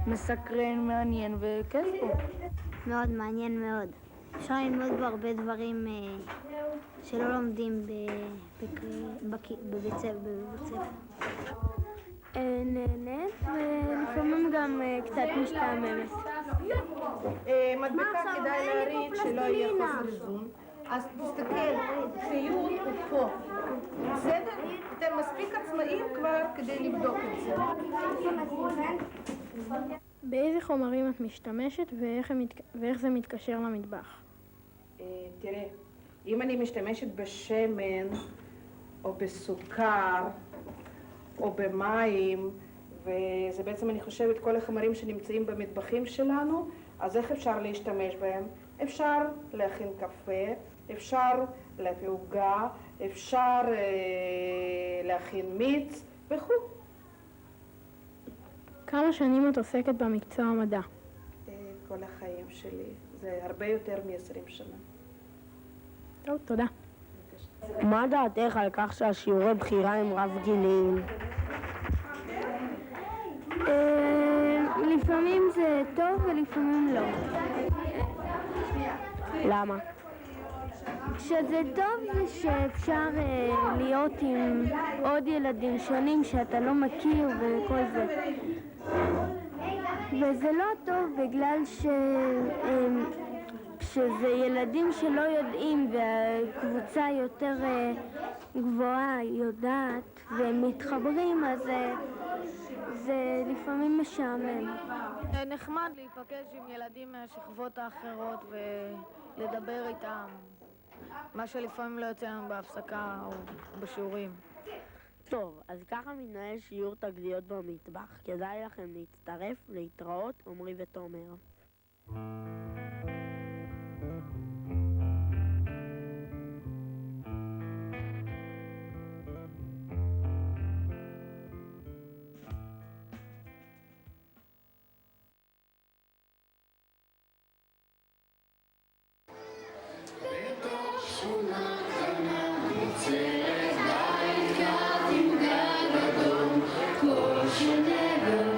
מסקרן, מעניין וכיף פה. מאוד מעניין מאוד. אפשר ללמוד בו הרבה דברים שלא לומדים בבית ספר. נהנית ולפעמים גם קצת משתעממת. מדבקה כדאי להריץ שלא יהיה חוסר איזון. אז תסתכל, ציוד הוא פה. בסדר? אתם מספיק עצמאים כבר כדי לבדוק את זה. באיזה חומרים את משתמשת ואיך זה מתקשר למטבח? תראה, אם אני משתמשת בשמן או בסוכר או במים, וזה בעצם אני חושבת כל החומרים שנמצאים במטבחים שלנו, אז איך אפשר להשתמש בהם? אפשר להכין קפה, אפשר להביא עוגה, אפשר להכין מיץ וכו'. כמה שנים את עוסקת במקצוע המדע? כל החיים שלי, זה הרבה יותר מ-20 שנה. טוב, תודה. מה דעתך על כך שהשיעורי בחירה הם רב-גיליים? לפעמים זה טוב ולפעמים לא. למה? כשזה טוב זה שאפשר להיות עם עוד ילדים שונים שאתה לא מכיר וכל זה. וזה לא טוב בגלל כשזה ילדים שלא יודעים והקבוצה יותר גבוהה יודעת והם מתחברים, אז זה לפעמים משעמם. נחמד להיפגש עם ילדים מהשכבות האחרות ולדבר איתם, מה שלפעמים לא יוצא לנו בהפסקה או בשיעורים. טוב, אז ככה מתנהל שיעור תגליות במטבח. כדאי לכם להצטרף, להתראות, עמרי ותומר. שכונה קטנה מוצרת בית קו עם גג אדום כל שנגע